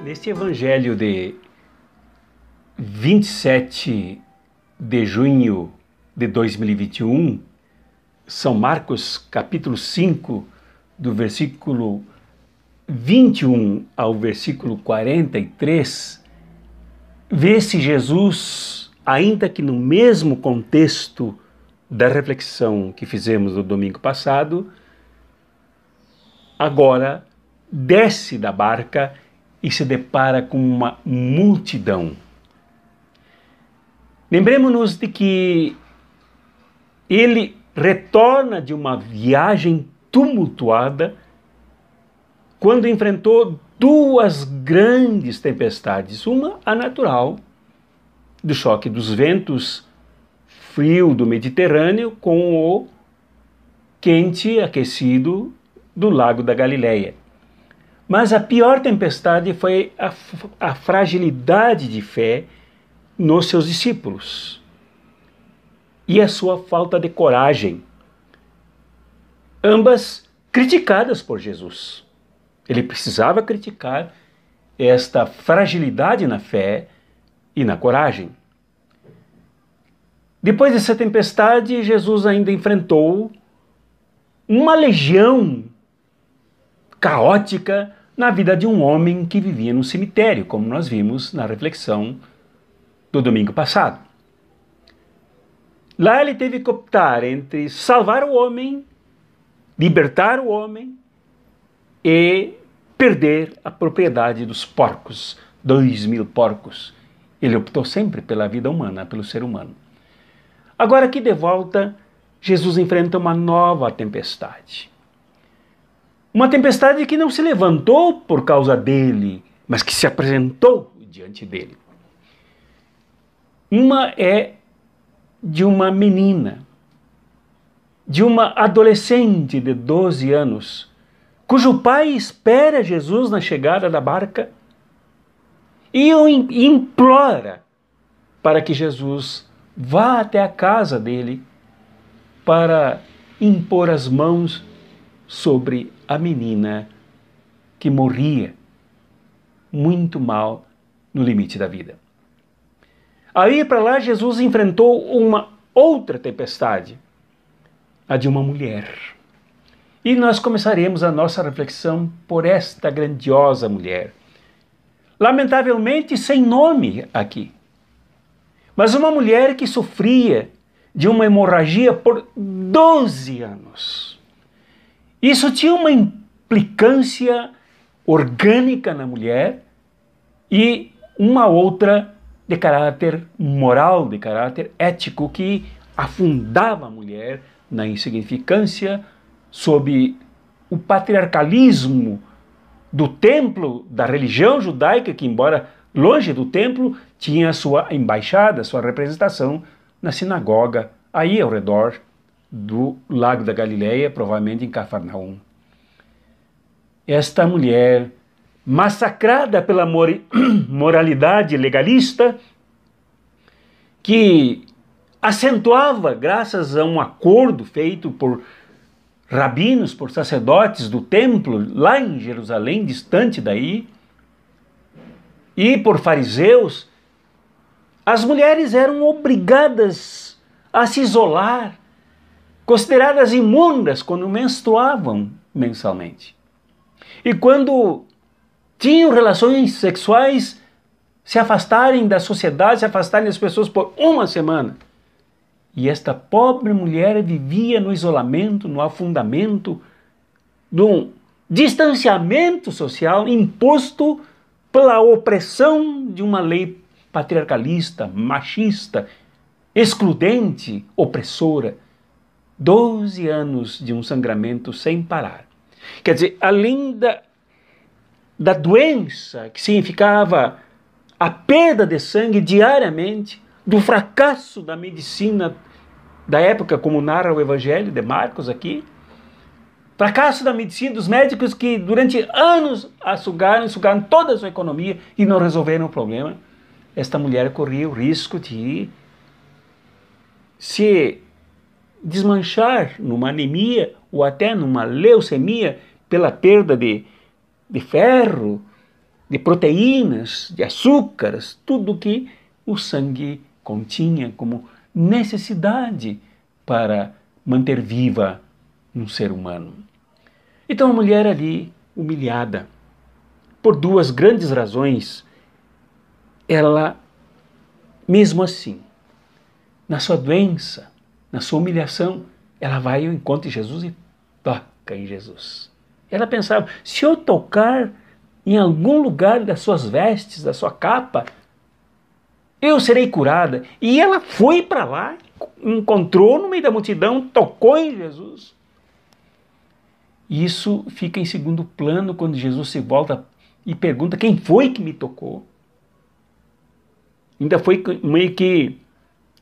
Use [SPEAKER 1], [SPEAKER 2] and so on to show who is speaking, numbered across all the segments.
[SPEAKER 1] Neste evangelho de 27 de junho de 2021, São Marcos, capítulo 5, do versículo 21 ao versículo 43, vê-se Jesus, ainda que no mesmo contexto da reflexão que fizemos no domingo passado, agora desce da barca e se depara com uma multidão. Lembremos-nos de que ele retorna de uma viagem tumultuada quando enfrentou duas grandes tempestades. Uma, a natural, do choque dos ventos frio do Mediterrâneo com o quente aquecido do Lago da Galileia. Mas a pior tempestade foi a fragilidade de fé nos seus discípulos e a sua falta de coragem, ambas criticadas por Jesus. Ele precisava criticar esta fragilidade na fé e na coragem. Depois dessa tempestade, Jesus ainda enfrentou uma legião caótica na vida de um homem que vivia no cemitério, como nós vimos na reflexão do domingo passado. Lá ele teve que optar entre salvar o homem, libertar o homem e perder a propriedade dos porcos, 2.000 porcos. Ele optou sempre pela vida humana, pelo ser humano. Agora aqui de volta, Jesus enfrenta uma nova tempestade. Uma tempestade que não se levantou por causa dele, mas que se apresentou diante dele. Uma é de uma menina, de uma adolescente de 12 anos, cujo pai espera Jesus na chegada da barca e o implora para que Jesus vá até a casa dele para impor as mãos sobre a menina que morria muito mal no limite da vida. Aí para lá Jesus enfrentou uma outra tempestade, a de uma mulher. E nós começaremos a nossa reflexão por esta grandiosa mulher. Lamentavelmente sem nome aqui, mas uma mulher que sofria de uma hemorragia por 12 anos. Isso tinha uma implicância orgânica na mulher e uma outra de caráter moral, de caráter ético, que afundava a mulher na insignificância sob o patriarcalismo do templo, da religião judaica, que embora longe do templo, tinha sua embaixada, sua representação na sinagoga, aí ao redor do Lago da Galileia, provavelmente em Cafarnaum. Esta mulher, massacrada pela moralidade legalista, que acentuava, graças a um acordo feito por rabinos, por sacerdotes do templo, lá em Jerusalém, distante daí, e por fariseus, as mulheres eram obrigadas a se isolar, consideradas imundas quando menstruavam mensalmente. E quando tinham relações sexuais, se afastarem da sociedade, se afastarem das pessoas por uma semana. E esta pobre mulher vivia no isolamento, no afundamento, num distanciamento social imposto pela opressão de uma lei patriarcalista, machista, excludente, opressora. 12 anos de um sangramento sem parar. Quer dizer, além da doença, que significava a perda de sangue diariamente, do fracasso da medicina da época, como narra o Evangelho de Marcos aqui, fracasso da medicina, dos médicos que durante anos sugaram toda a sua economia e não resolveram o problema, esta mulher corria o risco de se desmanchar numa anemia ou até numa leucemia pela perda de ferro, de proteínas, de açúcares, tudo que o sangue continha como necessidade para manter viva um ser humano. Então a mulher ali, humilhada, por duas grandes razões, ela, mesmo assim, na sua doença, na sua humilhação, ela vai ao encontro de Jesus e toca em Jesus. Ela pensava, se eu tocar em algum lugar das suas vestes, da sua capa, eu serei curada. E ela foi para lá, encontrou no meio da multidão, tocou em Jesus. E isso fica em segundo plano quando Jesus se volta e pergunta quem foi que me tocou. Ainda foi meio que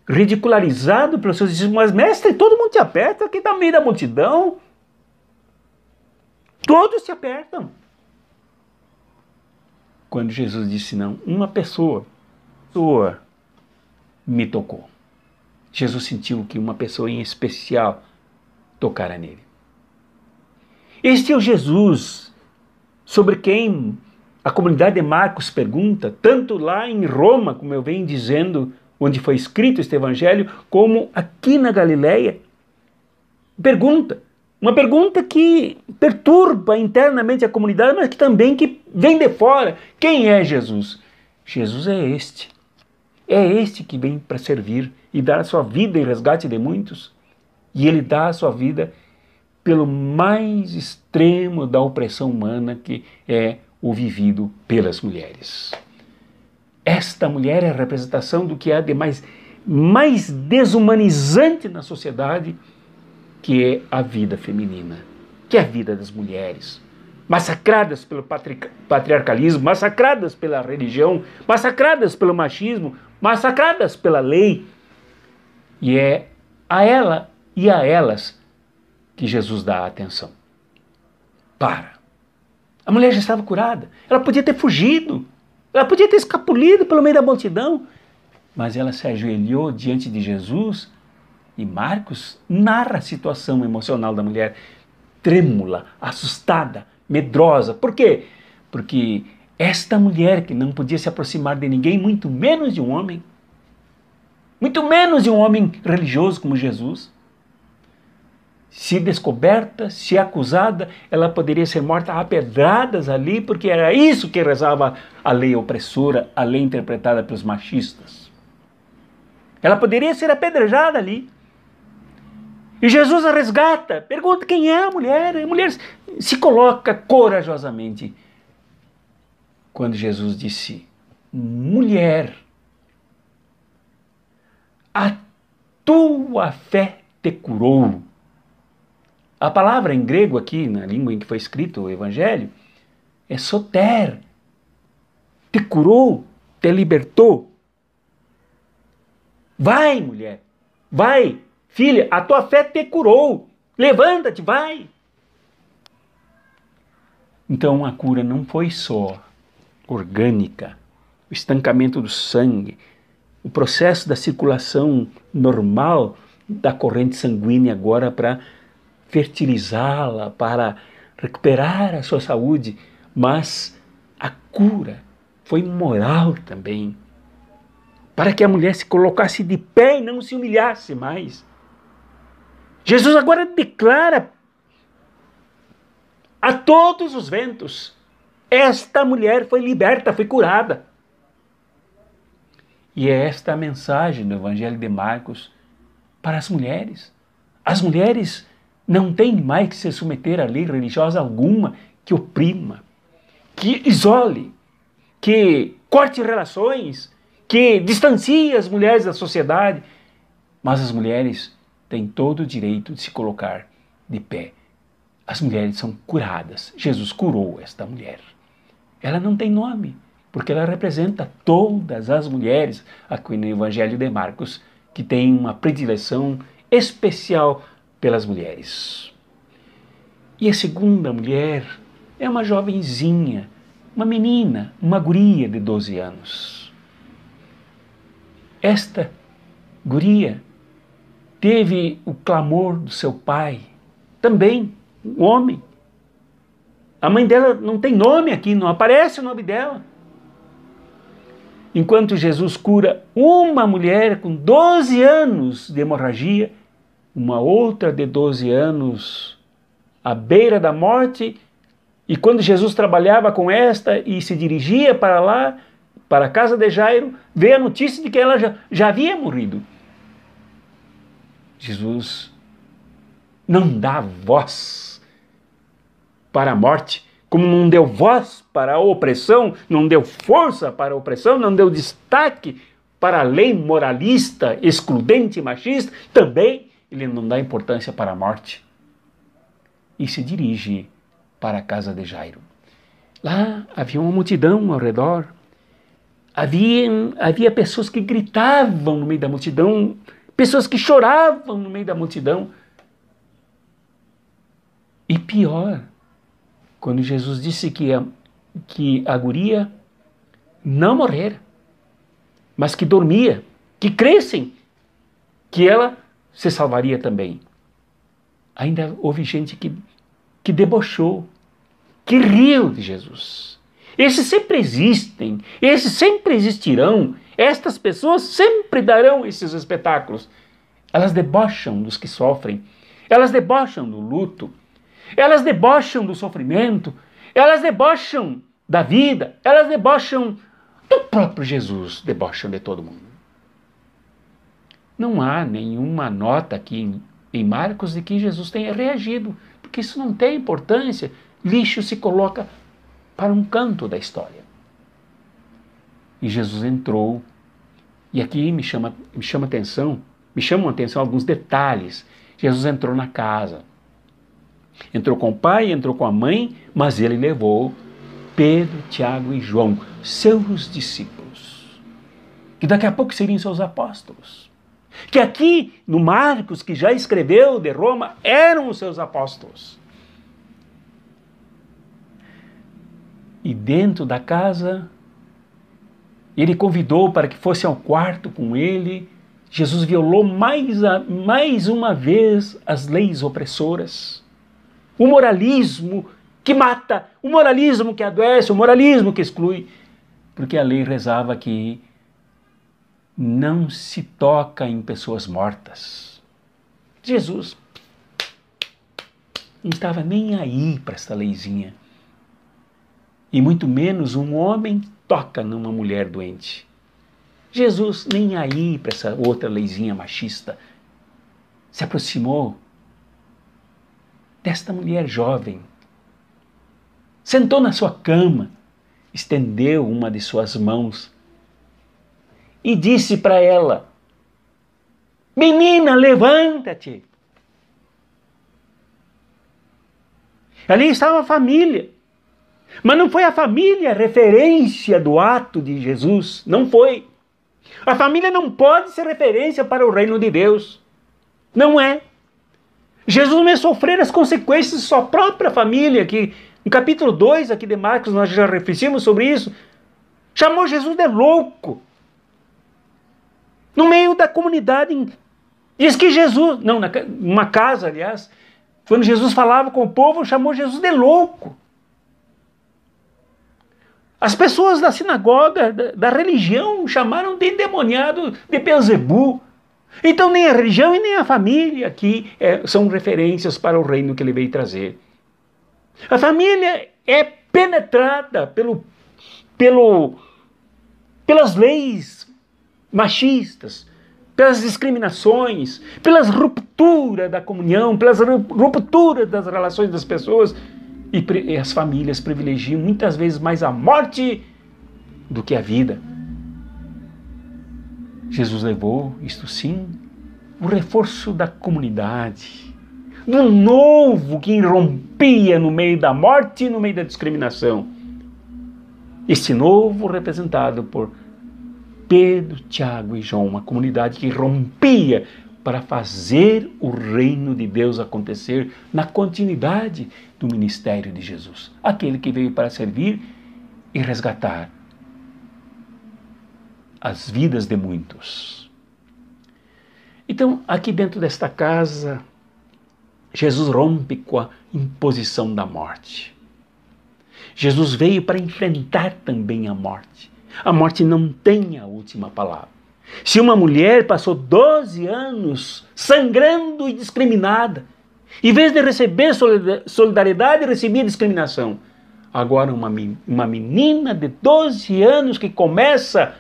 [SPEAKER 1] ridicularizado pelos seus discípulos, mas mestre, todo mundo te aperta aqui no meio da multidão. Todos se apertam. Quando Jesus disse não, uma pessoa me tocou. Jesus sentiu que uma pessoa em especial tocara nele. Este é o Jesus sobre quem a comunidade de Marcos pergunta, tanto lá em Roma, como eu venho dizendo, onde foi escrito este evangelho, como aqui na Galileia. Pergunta, uma pergunta que perturba internamente a comunidade, mas que também que vem de fora. Quem é Jesus? Jesus é este. É este que vem para servir e dar a sua vida em resgate de muitos. E ele dá a sua vida pelo mais extremo da opressão humana, que é o vivido pelas mulheres. Esta mulher é a representação do que há de mais desumanizante na sociedade, que é a vida feminina, que é a vida das mulheres, massacradas pelo patriarcalismo, massacradas pela religião, massacradas pelo machismo, massacradas pela lei. E é a ela e a elas que Jesus dá atenção. A mulher já estava curada, ela podia ter fugido, ela podia ter escapulido pelo meio da multidão, mas ela se ajoelhou diante de Jesus. E Marcos narra a situação emocional da mulher, trêmula, assustada, medrosa. Por quê? Porque esta mulher que não podia se aproximar de ninguém, muito menos de um homem religioso como Jesus, se descoberta, se acusada, ela poderia ser morta a pedradas ali, porque era isso que rezava a lei opressora, a lei interpretada pelos machistas. Ela poderia ser apedrejada ali. E Jesus a resgata, pergunta quem é a mulher. A mulher se coloca corajosamente. Quando Jesus disse, mulher, a tua fé te curou. A palavra em grego aqui, na língua em que foi escrito o evangelho, é soter. Te curou, te libertou. Vai, mulher, vai. Filha, a tua fé te curou. Levanta-te, vai. Então a cura não foi só orgânica, o estancamento do sangue, o processo da circulação normal da corrente sanguínea agora para fertilizá-la, para recuperar a sua saúde, mas a cura foi moral também, para que a mulher se colocasse de pé e não se humilhasse mais. Jesus agora declara a todos os ventos, esta mulher foi liberta, foi curada. E é esta a mensagem do Evangelho de Marcos para as mulheres. As mulheres não têm mais que se submeter a lei religiosa alguma que oprima, que isole, que corte relações, que distancie as mulheres da sociedade. Mas as mulheres têm todo o direito de se colocar de pé. As mulheres são curadas. Jesus curou esta mulher. Ela não tem nome, porque ela representa todas as mulheres aqui no Evangelho de Marcos, que tem uma predileção especial pelas mulheres. E a segunda mulher é uma jovenzinha, uma menina, uma guria de 12 anos. Esta guria teve o clamor do seu pai, também um homem, A mãe dela não tem nome aqui, não aparece o nome dela. Enquanto Jesus cura uma mulher com 12 anos de hemorragia, uma outra de 12 anos à beira da morte, e quando Jesus trabalhava com esta e se dirigia para lá, para a casa de Jairo, veio a notícia de que ela já havia morrido. Jesus não dá voz para a morte, como não deu voz para a opressão, não deu força para a opressão, não deu destaque para a lei moralista, excludente e machista, também ele não dá importância para a morte. E se dirige para a casa de Jairo. Lá havia uma multidão ao redor. Havia pessoas que gritavam no meio da multidão, pessoas que choravam no meio da multidão. E pior, quando Jesus disse que a guria não morrera, mas que dormia, que crescem, que ela se salvaria também. Ainda houve gente que debochou, que riu de Jesus. Esses sempre existem, esses sempre existirão, estas pessoas sempre darão esses espetáculos. Elas debocham dos que sofrem, elas debocham do luto, elas debocham do sofrimento, elas debocham da vida, elas debocham do próprio Jesus, debocham de todo mundo. Não há nenhuma nota aqui em Marcos de que Jesus tenha reagido, porque isso não tem importância. Lixo se coloca para um canto da história. E Jesus entrou, e aqui me chamam atenção alguns detalhes. Jesus entrou na casa, entrou com o pai, entrou com a mãe, mas ele levou Pedro, Tiago e João, seus discípulos, que daqui a pouco seriam seus apóstolos, que aqui no Marcos, que já escreveu de Roma, eram os seus apóstolos. E dentro da casa, ele convidou para que fosse ao quarto com ele. Jesus violou mais uma vez as leis opressoras. O moralismo que mata, o moralismo que adoece, o moralismo que exclui. Porque a lei rezava que não se toca em pessoas mortas. Jesus não estava nem aí para essa leizinha. E muito menos um homem toca numa mulher doente. Jesus nem aí para essa outra leizinha machista. Se aproximou desta mulher jovem. Sentou na sua cama, estendeu uma de suas mãos e disse para ela: menina, levanta-te. Ali estava a família. Mas não foi a família a referência do ato de Jesus. Não foi. A família não pode ser referência para o reino de Deus. Não é. Jesus vai sofrer as consequências de sua própria família, que no capítulo 2 aqui de Marcos nós já refletimos sobre isso. Chamou Jesus de louco. No meio da comunidade. Diz que Jesus, numa casa, aliás, quando Jesus falava com o povo, chamou Jesus de louco. As pessoas da sinagoga, da religião, chamaram de endemoniado, de Beelzebu. Então nem a religião e nem a família aqui são referências para o reino que ele veio trazer. A família é penetrada pelas leis machistas, pelas discriminações, pelas rupturas da comunhão, pelas rupturas das relações das pessoas. E as famílias privilegiam muitas vezes mais a morte do que a vida. Jesus levou, isto sim, o reforço da comunidade, do novo que irrompia no meio da morte e no meio da discriminação. Este novo representado por Pedro, Tiago e João, uma comunidade que rompia para fazer o reino de Deus acontecer na continuidade do ministério de Jesus. Aquele que veio para servir e resgatar as vidas de muitos. Então, aqui dentro desta casa, Jesus rompe com a imposição da morte. Jesus veio para enfrentar também a morte. A morte não tem a última palavra. Se uma mulher passou 12 anos sangrando e discriminada, em vez de receber solidariedade, recebia discriminação. Agora uma menina de 12 anos que começa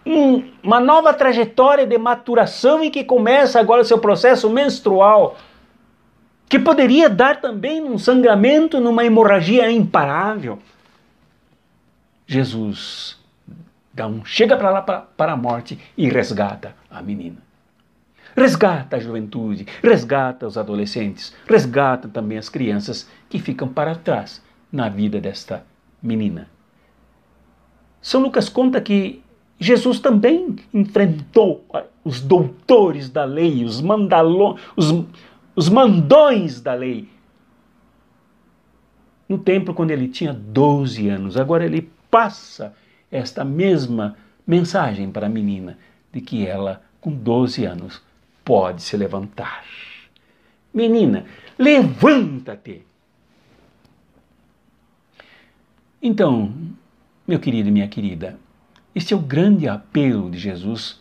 [SPEAKER 1] uma nova trajetória de maturação e que começa agora o seu processo menstrual, que poderia dar também um sangramento, numa hemorragia imparável. Jesus chega para lá para a morte e resgata a menina. Resgata a juventude, resgata os adolescentes, resgata também as crianças que ficam para trás na vida desta menina. São Lucas conta que Jesus também enfrentou os doutores da lei, os mandões da lei, no tempo quando ele tinha 12 anos. Agora ele passa esta mesma mensagem para a menina, de que ela, com 12 anos, pode se levantar. Menina, levanta-te! Então, meu querido e minha querida, este é o grande apelo de Jesus.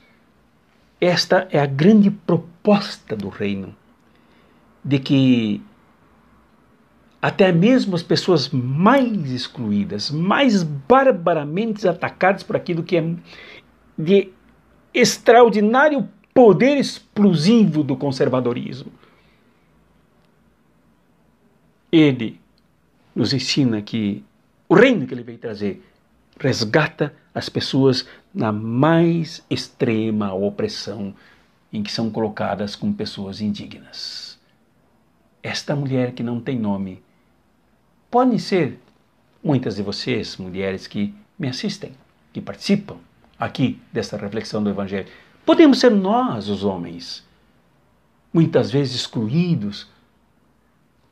[SPEAKER 1] Esta é a grande proposta do reino, de que até mesmo as pessoas mais excluídas, mais barbaramente atacadas por aquilo que é de extraordinário poder explosivo do conservadorismo. Ele nos ensina que o reino que ele veio trazer resgata as pessoas na mais extrema opressão em que são colocadas como pessoas indignas. Esta mulher que não tem nome, podem ser muitas de vocês, mulheres que me assistem, que participam aqui desta reflexão do Evangelho. Podemos ser nós, os homens, muitas vezes excluídos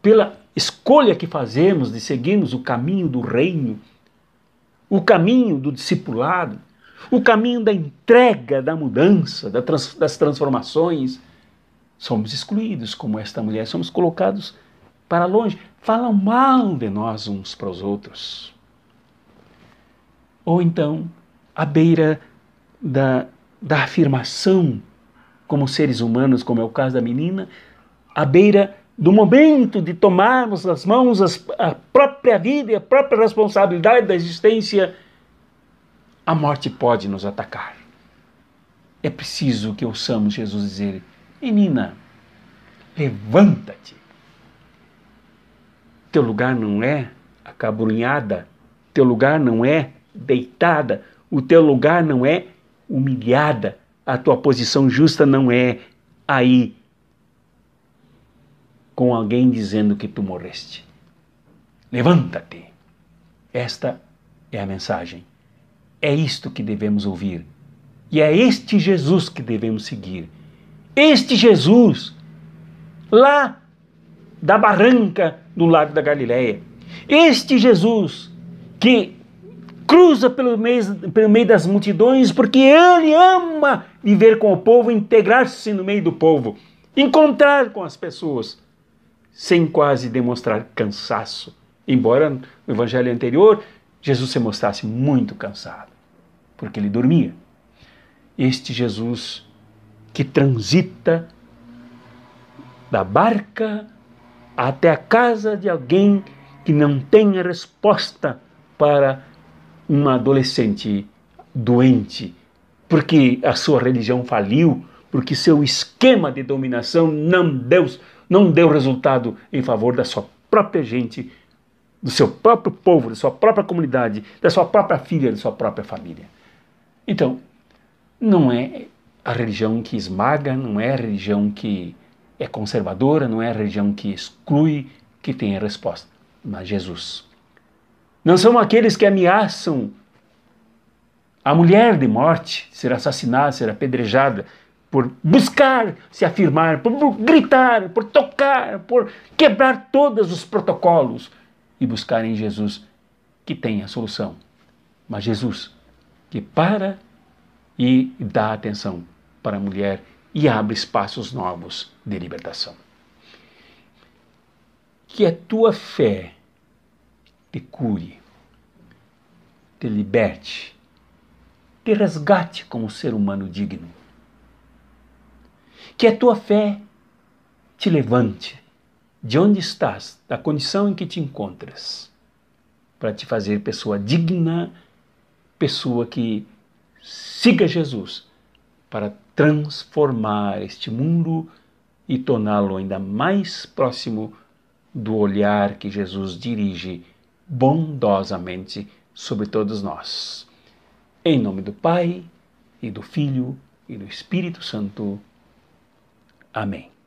[SPEAKER 1] pela escolha que fazemos de seguirmos o caminho do reino, o caminho do discipulado, o caminho da entrega, da mudança, das transformações. Somos excluídos como esta mulher, somos colocados para longe, falam mal de nós uns para os outros. Ou então, à beira da afirmação como seres humanos, como é o caso da menina, à beira do momento de tomarmos nas mãos a própria vida e a própria responsabilidade da existência, a morte pode nos atacar. É preciso que ouçamos Jesus dizer: menina, levanta-te. Teu lugar não é acabrunhada, teu lugar não é deitada, o teu lugar não é humilhada, a tua posição justa não é aí, com alguém dizendo que tu morreste. Levanta-te. Esta é a mensagem. É isto que devemos ouvir. E é este Jesus que devemos seguir. Este Jesus, lá da barranca do Lago da Galileia. Este Jesus que cruza pelo meio das multidões, porque ele ama viver com o povo, integrar-se no meio do povo, encontrar com as pessoas, sem quase demonstrar cansaço. Embora no evangelho anterior, Jesus se mostrasse muito cansado, porque ele dormia. Este Jesus que transita da barca até a casa de alguém que não tem a resposta para uma adolescente doente, porque a sua religião faliu, porque seu esquema de dominação não deu resultado em favor da sua própria gente, do seu próprio povo, da sua própria comunidade, da sua própria filha, da sua própria família. Então, não é a religião que esmaga, não é a religião que é conservadora, não é a religião que exclui, que tem a resposta, mas Jesus. Não são aqueles que ameaçam a mulher de morte, ser assassinada, ser apedrejada, por buscar se afirmar, por gritar, por tocar, por quebrar todos os protocolos e buscar em Jesus que tem a solução. Mas Jesus que para e dá atenção para a mulher e abre espaços novos de libertação. que a tua fé te cure, te liberte, te resgate como ser humano digno. Que a tua fé te levante de onde estás, da condição em que te encontras, para te fazer pessoa digna, pessoa que siga Jesus, para transformar este mundo e torná-lo ainda mais próximo do olhar que Jesus dirige bondosamente sobre todos nós. Em nome do Pai, e do Filho, e do Espírito Santo. Amém.